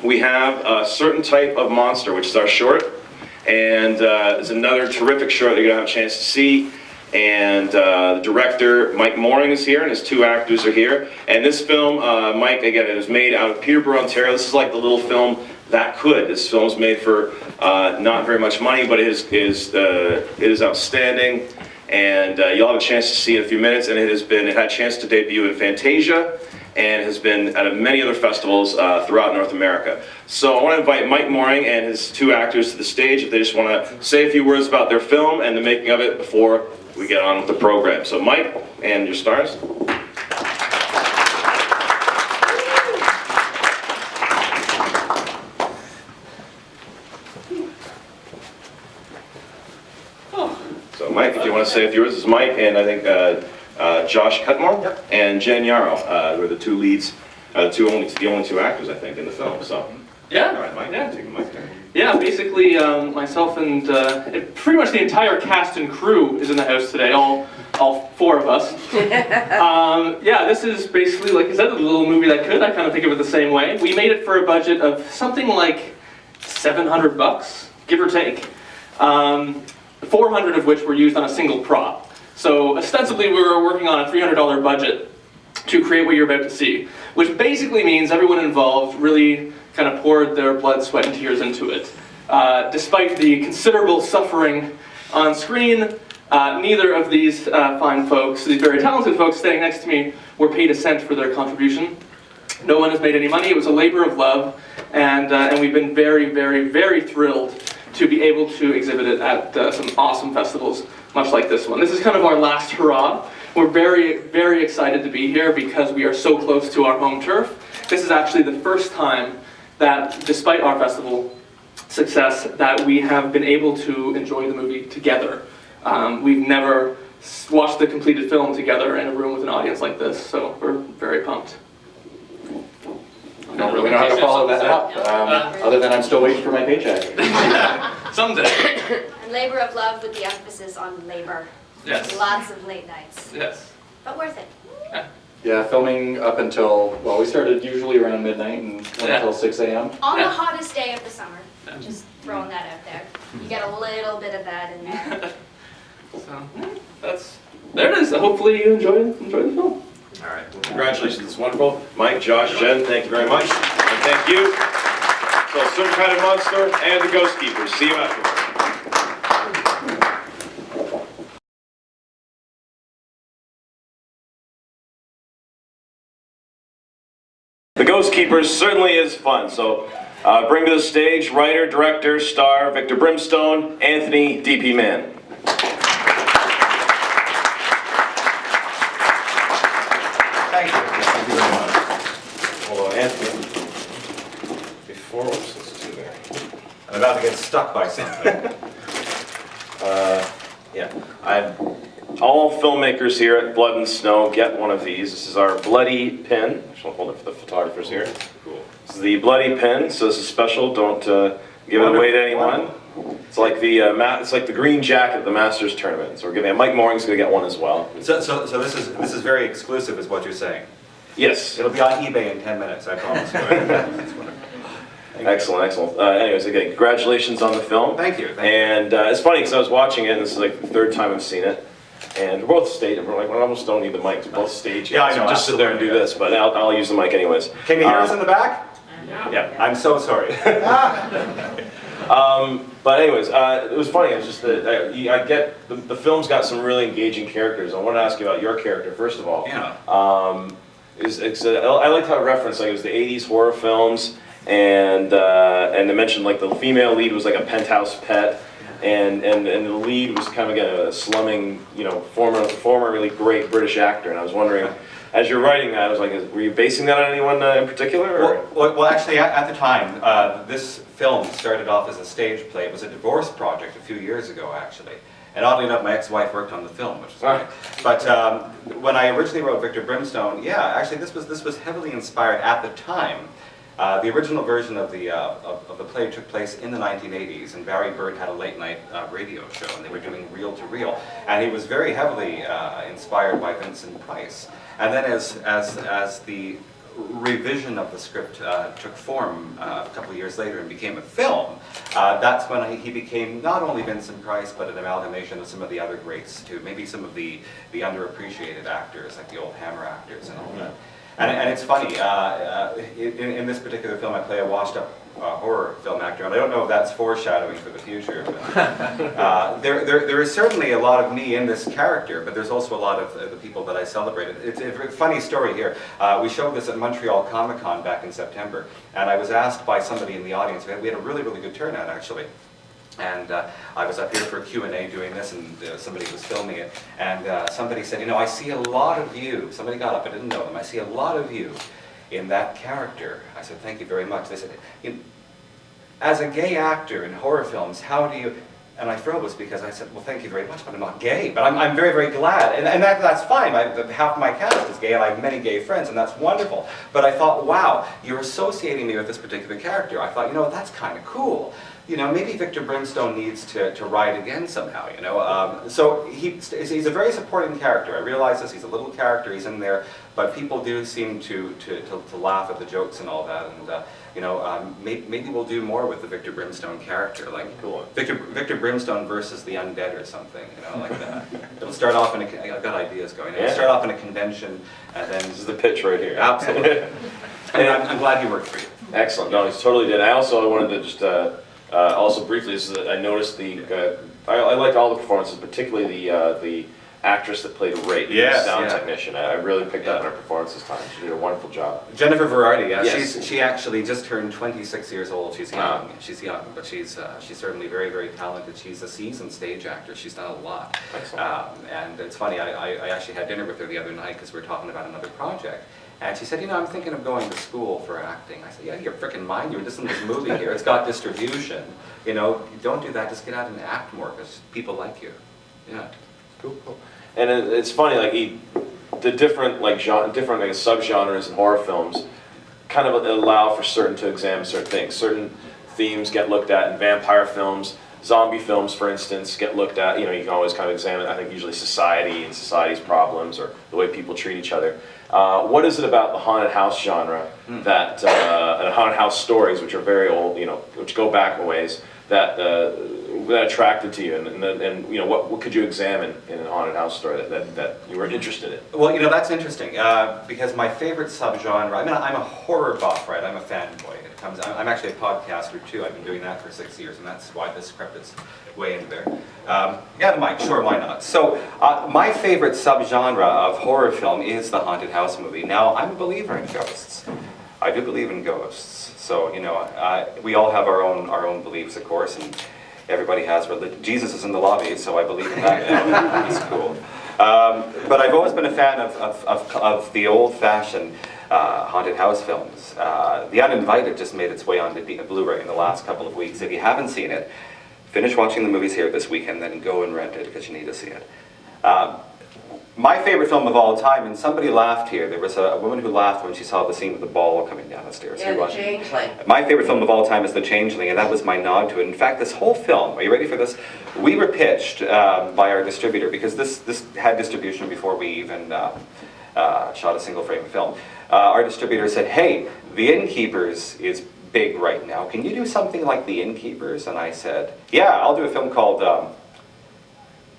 we have a certain type of monster, which is our short, and there's another terrific short that you're going to have a chance to see. And the director, Mike Mooring, is here, and his two actors are here. And this film, Mike, again, it was made out of Peterborough, Ontario. This is like the little film that could. This film's made for not very much money, but it is outstanding. And you'll have a chance to see it in a few minutes. And it had a chance to debut in Fantasia, and has been at many other festivals throughout North America. So I want to invite Mike Mooring and his two actors to the stage if they just want to say a few words about their film and the making of it before we get on with the program. So Mike and your stars. So Mike, if you want to say a few words, this is Mike, and I think Josh Cutmore and Jen Yarrow were the two leads, the only two actors, I think, in the film. So yeah, all right, Mike, take the mic there. Yeah, basically myself and pretty much the entire cast and crew is in the house today, all four of us. Yeah, this is basically, like I said, a little movie that could. I kind of think of it the same way. We made it for a budget of something like $700, give or take. 400 of which were used on a single prop. So ostensibly we were working on a $300 budget to create what you're about to see, which basically means everyone involved really kind of poured their blood, sweat, and tears into it. Despite the considerable suffering on screen, neither of these fine folks, these very talented folks standing next to me, were paid a cent for their contribution. No one has made any money. It was a labor of love, and we've been very, very, very thrilled to be able to exhibit it at some awesome festivals, much like this one. This is kind of our last hurrah. We're very, very excited to be here because we are so close to our home turf. This is actually the first time that, despite our festival success, that we have been able to enjoy the movie together. We've never watched the completed film together in a room with an audience like this, so we're very pumped. I don't really know how to follow that up, other than I'm still waiting for my paycheck. Someday. And labor of love with the emphasis on labor. Yes. Lots of late nights. Yes. But worth it. Yeah, filming up until, well, we started usually around midnight and went until 6 a.m. On the hottest day of the summer. Just throwing that out there. You get a little bit of that in there. So, there it is. Hopefully you enjoy the film. All right, well, congratulations, it's wonderful. Mike, Josh, Jen, thank you very much. And thank you. So, Some Kind of Monster and the Ghostkeepers. See you afterwards. The Ghostkeepers certainly is fun, so bring to the stage writer, director, star Victor Brimstone, Anthony D.P. Mann. Thank you very much. Although Anthony, before, whoops, let's do there. I'm about to get stuck by something. Yeah, all filmmakers here at Blood and Snow get one of these. This is our bloody pin. I shall hold it for the photographers here. Cool. This is the bloody pin, so this is special. Don't give it away to anyone. It's like the green jacket at the Masters tournament. So we're giving. Mike Mooring's going to get one as well. So this is very exclusive, is what you're saying. Yes. It'll be on eBay in 10 minutes, I promise you. Excellent, excellent. Anyways, again, congratulations on the film. Thank you. And it's funny because I was watching it, and this is like the third time I've seen it. And we're both staged, and we're like, we almost don't need the mics. We're both staged. Yeah, I know. So just sit there and do this, but I'll use the mic anyways. Can you hear us in the back? Yeah. I'm so sorry. But anyways, it was funny. It was just that I get the film's got some really engaging characters. I want to ask you about your character first of all. Yeah. I liked how it referenced like it was the '80s horror films, and they mentioned like the female lead was like a penthouse pet, and the lead was kind of again a slumming, former really great British actor. And I was wondering, as you're writing that, I was like, were you basing that on anyone in particular? Or? Well, actually, at the time, this film started off as a stage play. It was a divorce project a few years ago, actually. And oddly enough, my ex-wife worked on the film, which is great. But when I originally wrote Victor Brimstone, yeah, actually, this was heavily inspired at the time. The original version of the play took place in the 1980s, and Barry Bird had a late-night radio show, and they were doing reel-to-reel, and he was very heavily inspired by Vincent Price. And then as the revision of the script took form a couple of years later and became a film, that's when he became not only Vincent Price, but an amalgamation of some of the other greats too. Maybe some of the underappreciated actors, like the old Hammer actors and all that. And it's funny, in this particular film I play a washed-up horror film actor, and I don't know if that's foreshadowing for the future, but there is certainly a lot of me in this character, but there's also a lot of the people that I celebrated. It's a funny story here. We showed this at Montreal Comic-Con back in September, and I was asked by somebody in the audience, we had a really, really good turnout actually. And I was up here for a Q&A doing this, and somebody was filming it, and somebody said, you know, I see a lot of you. Somebody got up, I didn't know them. I see a lot of you in that character. I said, thank you very much. They said, as a gay actor in horror films, how do you... And I froze because I said, well, thank you very much, but I'm not gay. But I'm very, very glad. And that's fine. Half my cast is gay, and I have many gay friends, and that's wonderful. But I thought, wow, you're associating me with this particular character. I thought, you know, that's kind of cool. You know, maybe Victor Brimstone needs to ride again somehow, you know. So he's a very supporting character. I realize this, he's a little character, he's in there, but people do seem to laugh at the jokes and all that, and you know, maybe we'll do more with the Victor Brimstone character, like cool. Victor Brimstone versus the Undead or something, you know, like that. It'll start off in I've got ideas going. It'll start off in a convention, and then... This is the pitch right here. Absolutely. And I'm glad he worked for you. Excellent. No, he totally did. I wanted to just... also briefly, I noticed I liked all the performances, particularly the actress that played Ray, the sound technician. I really picked up on her performance this time. She did a wonderful job. Jennifer Verardi, yes. She actually just turned 26 years old. She's young. She's young, but she's certainly very, very talented. She's a seasoned stage actor. She's done a lot. And it's funny, I actually had dinner with her the other night because we were talking about another project. And she said, you know, I'm thinking of going to school for acting. I said, yeah, you're freaking mind. You were just in this movie here. It's got distribution. You know, don't do that. Just get out and act more because people like you. Yeah. Cool. And it's funny, like the different subgenres in horror films kind of allow for to examine certain things. Certain themes get looked at in vampire films. Zombie films, for instance, get looked at. You know, you can always kind of examine, I think, usually society and society's problems or the way people treat each other. What is it about the haunted house genre that, and haunted house stories, which are very old, you know, which go back a ways, that attracted to you, and you know, what could you examine in a haunted house story that you were interested in? Well, you know, that's interesting because my favorite subgenre. I mean, I'm a horror buff, right? I'm a fanboy. I'm actually a podcaster too. I've been doing that for 6 years, and that's why this script is way in there. Yeah, the mic, sure, why not? So, my favorite subgenre of horror film is the haunted house movie. Now, I'm a believer in ghosts. I do believe in ghosts. So, you know, we all have our own beliefs, of course, and everybody has religion. Jesus is in the lobby, so I believe in that. He's cool. But I've always been a fan of the old-fashioned haunted house films. The Uninvited just made its way onto Blu-ray in the last couple of weeks. If you haven't seen it, finish watching the movies here this weekend, then go and rent it because you need to see it. My favorite film of all time, and somebody laughed here. There was a woman who laughed when she saw the scene with the ball coming down the stairs. Yeah, The Changeling. My favorite film of all time is The Changeling, and that was my nod to it. In fact, this whole film, are you ready for this? We were pitched by our distributor, because this had distribution before we even shot a single frame film. Our distributor said, hey, The Innkeepers is big right now. Can you do something like The Innkeepers? And I said, yeah, I'll do a film called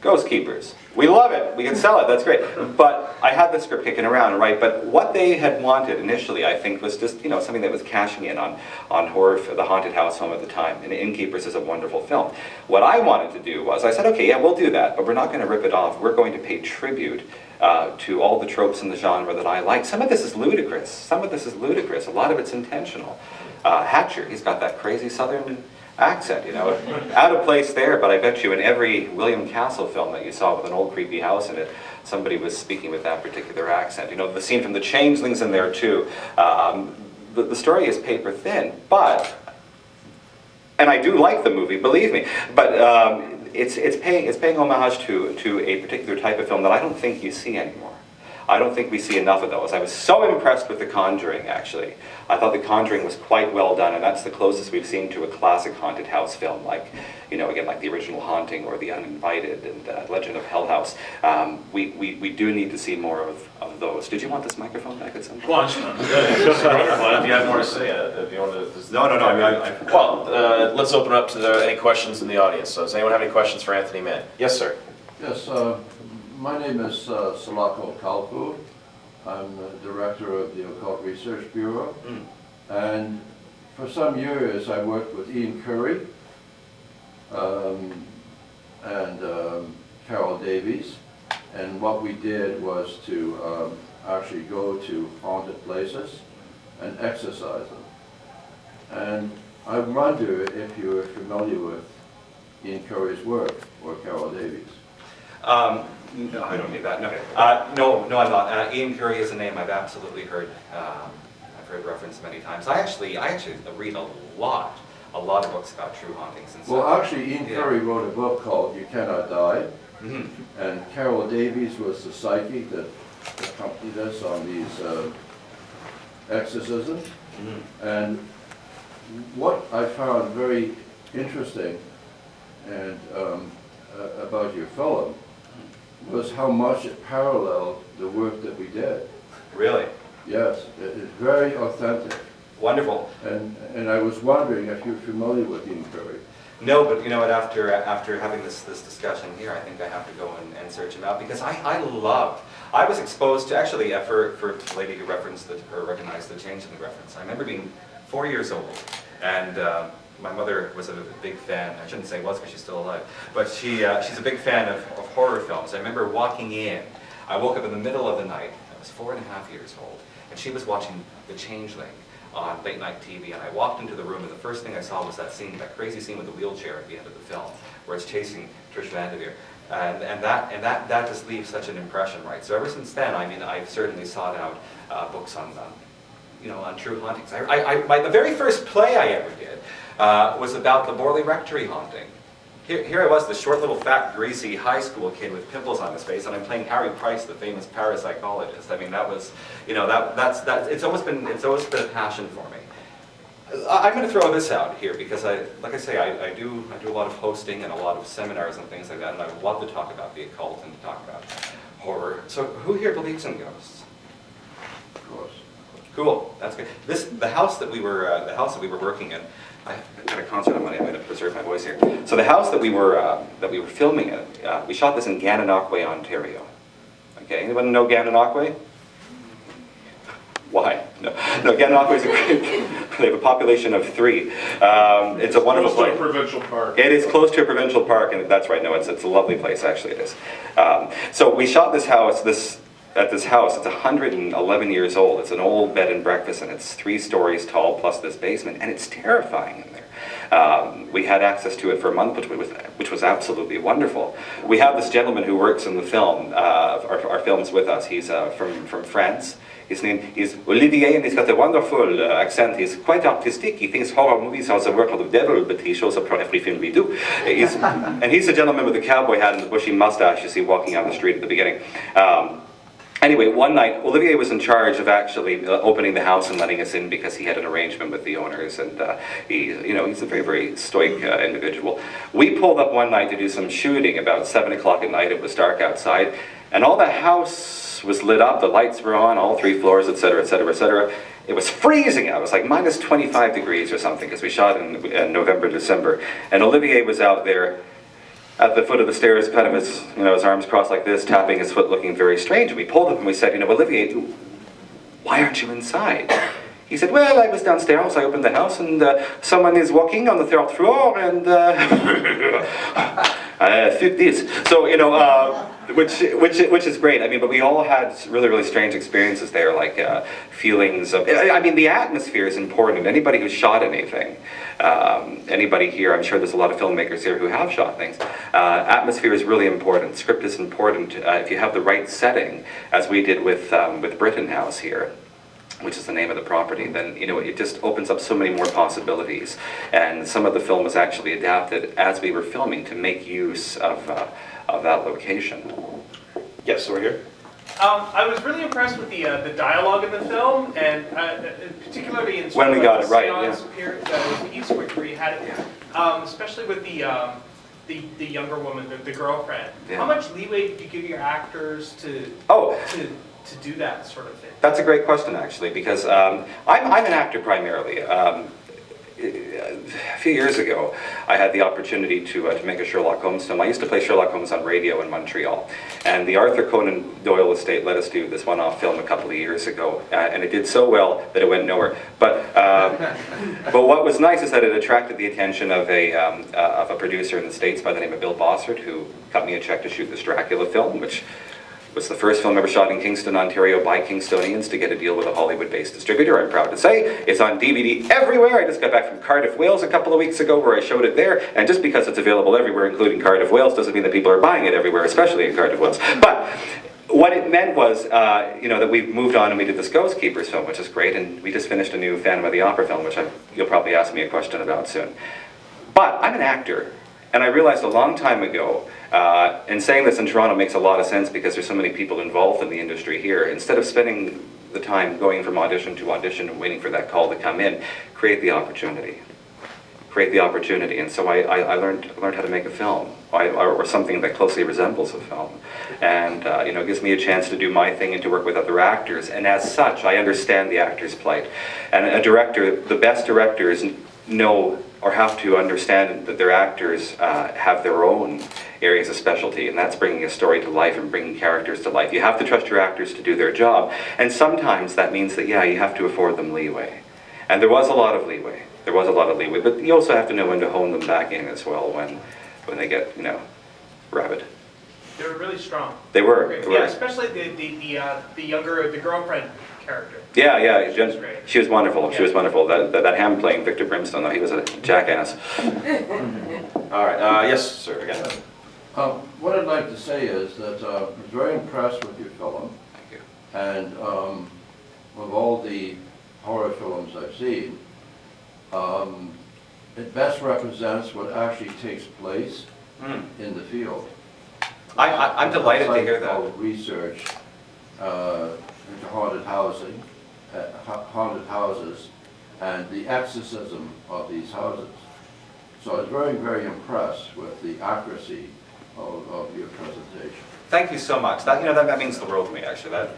Ghostkeepers. We love it. We can sell it. That's great. But I had the script kicking around, right? But what they had wanted initially, I think, was just, you know, something that was cashing in on horror, the haunted house film at the time. And Innkeepers is a wonderful film. What I wanted to do was, I said, okay, yeah, we'll do that, but we're not going to rip it off. We're going to pay tribute to all the tropes in the genre that I like. Some of this is ludicrous. Some of this is ludicrous. A lot of it's intentional. Hatcher, he's got that crazy southern accent, you know, out of place there, but I bet you in every William Castle film that you saw with an old creepy house in it, somebody was speaking with that particular accent. You know, the scene from The Changeling's in there too. The story is paper thin, but, and I do like the movie, believe me, but it's paying homage to a particular type of film that I don't think you see anymore. I don't think we see enough of those. I was so impressed with The Conjuring, actually. I thought The Conjuring was quite well done, and that's the closest we've seen to a classic haunted house film, like, you know, again, like The Original Haunting or The Uninvited and Legend of Hell House. We do need to see more of those. Did you want this microphone back at some point? Well, it's wonderful. If you have more to say, if you want to. No, I mean, Well, let's open up to any questions in the audience. So does anyone have any questions for Anthony Mann? Yes, sir. Yes, my name is Salako Kalpu. I'm the director of the Occult Research Bureau. And for some years I worked with Ian Curry and Carol Davies. And what we did was to actually go to haunted places and exorcise them. And I wonder if you're familiar with Ian Curry's work or Carol Davies. no, I don't need that. No, I'm not. Ian Curry is a name I've absolutely heard. I've heard referenced many times. I actually read a lot of books about true hauntings and stuff. Well, actually, Ian Curry wrote a book called You Cannot Die. And Carol Davies was the psychic that accompanied us on these exorcisms. And what I found very interesting and about your film was how much it paralleled the work that we did. Really? Yes, it's very authentic. Wonderful. And I was wondering if you're familiar with Ian Curry. No, but you know what, after having this discussion here, I think I have to go and search him out, because I was exposed to, actually, for the lady who referenced or recognized the change in the reference, I remember being 4 years old, and my mother was a big fan. I shouldn't say was because she's still alive, but she's a big fan of horror films. I remember walking in, I woke up in the middle of the night, I was 4.5 years old, and she was watching The Changeling on late night TV, and I walked into the room, and the first thing I saw was that scene, that crazy scene with the wheelchair at the end of the film, where it's chasing Trish Vanderveer, and that just leaves such an impression, right? So ever since then, I mean, I've certainly sought out books on on true hauntings. The very first play I ever did was about the Borley Rectory haunting. Here I was, the short little fat greasy high school kid with pimples on his face, and I'm playing Harry Price, the famous parapsychologist. I mean, that was, it's always been a passion for me. I'm going to throw this out here because I do a lot of hosting and a lot of seminars and things like that, and I love to talk about the occult and to talk about horror. So who here believes in ghosts? Of course. Cool, that's good. The house that we were working in. I got a concert on Monday. I'm going to preserve my voice here. So the house that we were filming in, we shot this in Gananoque, Ontario. Okay, anyone know Gananoque? Why? No, Gananoque is a great. They have a population of 3. It's a wonderful place. Close to a provincial park. It is close to a provincial park, and that's right. No, it's a lovely place. Actually, it is. So we shot this house. At this house, it's 111 years old. It's an old bed and breakfast, and it's 3 stories tall plus this basement, and it's terrifying in there. We had access to it for a month, which was absolutely wonderful. We have this gentleman who works in the film, our films with us. He's from France. His name is Olivier, and he's got a wonderful accent. He's quite artistic. He thinks horror movies are the work of the devil, but he shows up for every film we do. And he's a gentleman with a cowboy hat and the bushy mustache you see walking on the street at the beginning. Anyway, one night, Olivier was in charge of actually opening the house and letting us in because he had an arrangement with the owners, and he's a very, very stoic individual. We pulled up one night to do some shooting about 7 o'clock at night. It was dark outside, and all the house was lit up. The lights were on, all 3 floors, etc., etc., etc. It was freezing out. It was like minus 25 degrees or something because we shot in November, December, and Olivier was out there at the foot of the stairs, kind of his arms crossed like this, tapping his foot, looking very strange. And we pulled him and we said, Olivier, why aren't you inside? He said, well, I was downstairs, I opened the house, and someone is walking on the 3rd floor, and fit this. So, which is great. I mean, but we all had really, really strange experiences there, like feelings of, I mean, the atmosphere is important. Anybody who's shot anything, anybody here, I'm sure there's a lot of filmmakers here who have shot things. Atmosphere is really important. Script is important. If you have the right setting, as we did with Britton House here, which is the name of the property, then it just opens up so many more possibilities. And some of the film was actually adapted as we were filming to make use of that location. Yes, so we're here. I was really impressed with the dialogue in the film, and particularly in When we got it right, the piece where you had it, especially with the younger woman, the girlfriend. Yeah. How much leeway did you give your actors to to do that sort of thing? That's a great question, actually, because I'm an actor primarily. A few years ago, I had the opportunity to make a Sherlock Holmes film. I used to play Sherlock Holmes on radio in Montreal, and the Arthur Conan Doyle estate let us do this one-off film a couple of years ago, and it did so well that it went nowhere. But what was nice is that it attracted the attention of a producer in the States by the name of Bill Bossert, who cut me a check to shoot this Dracula film, which was the first film ever shot in Kingston, Ontario by Kingstonians to get a deal with a Hollywood-based distributor. I'm proud to say it's on DVD everywhere. I just got back from Cardiff, Wales a couple of weeks ago where I showed it there, and just because it's available everywhere, including Cardiff, Wales, doesn't mean that people are buying it everywhere, especially in Cardiff, Wales. But what it meant was, that we've moved on and we did this Ghostkeepers film, which is great, and we just finished a new Phantom of the Opera film, which you'll probably ask me a question about soon. But I'm an actor, and I realized a long time ago, and saying this in Toronto makes a lot of sense because there's so many people involved in the industry here. Instead of spending the time going from audition to audition and waiting for that call to come in, create the opportunity. Create the opportunity. And so I learned how to make a film, or something that closely resembles a film. And it gives me a chance to do my thing and to work with other actors. And as such, I understand the actor's plight. And a director, the best directors know or have to understand that their actors have their own areas of specialty, and that's bringing a story to life and bringing characters to life. You have to trust your actors to do their job, and sometimes that means that, yeah, you have to afford them leeway. And there was a lot of leeway. There was a lot of leeway, but you also have to know when to hone them back in as well when they get, rabid. They were really strong. They were. Yeah, especially the girlfriend character. Yeah, She was great. she was wonderful. Yeah. She was wonderful. That ham playing Victor Brimstone, though, he was a jackass. All right, yes, sir, again. What I'd like to say is that I was very impressed with your film, Thank you. and of all the horror films I've seen, it best represents what actually takes place in the field. I'm delighted to hear that. Psychological research into haunted houses, and the exorcism of these houses. So I was very, very impressed with the accuracy of your presentation. Thank you so much. That means the world to me, actually. That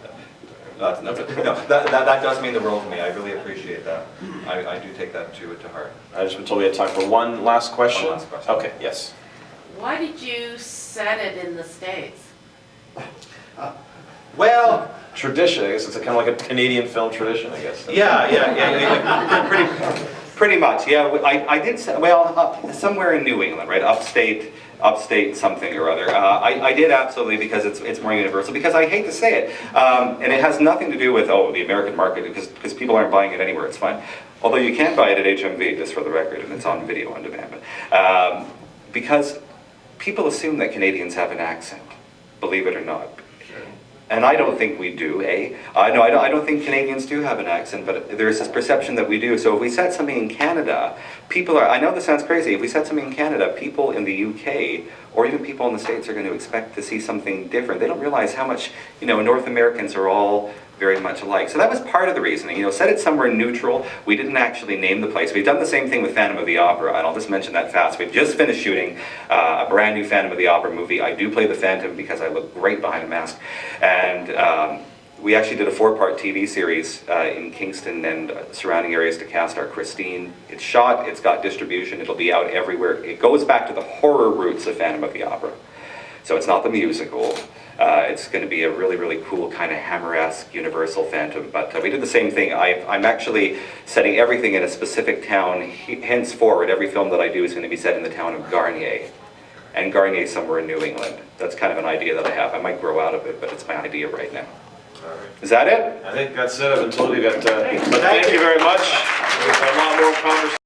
does mean the world to me. I really appreciate that. I do take that to heart. I just been told we had time for one last question. One last question. Okay, yes. Why did you set it in the States? Well, Tradition, I guess it's kind of like a Canadian film tradition, I guess. yeah. Pretty much, yeah. I did, somewhere in New England, right? Upstate something or other. I did absolutely, because it's more universal, because I hate to say it, and it has nothing to do with, the American market, because people aren't buying it anywhere, it's fine. Although you can buy it at HMV, just for the record, and it's on video on demand. Because people assume that Canadians have an accent, believe it or not. And I don't think we do, I don't think Canadians do have an accent, but there's this perception that we do. So if we set something in Canada, I know this sounds crazy, if we set something in Canada, people in the UK, or even people in the States, are going to expect to see something different. They don't realize how much, North Americans are all very much alike. So that was part of the reasoning, set it somewhere neutral. We didn't actually name the place. We've done the same thing with Phantom of the Opera, and I'll just mention that fast. We've just finished shooting a brand new Phantom of the Opera movie. I do play the Phantom because I look great behind a mask. And we actually did a 4-part TV series in Kingston and surrounding areas to cast our Christine. It's shot, it's got distribution, it'll be out everywhere. It goes back to the horror roots of Phantom of the Opera. So it's not the musical. It's going to be a really, really cool kind of Hammer-esque Universal Phantom. But we did the same thing. I'm actually setting everything in a specific town. Henceforward, every film that I do is going to be set in the town of Garnier. And Garnier somewhere in New England. That's kind of an idea that I have. I might grow out of it, but it's my idea right now. All right. Is that it? I think that's it. I've been told you got, but thank you very much. We've had a lot more conversation.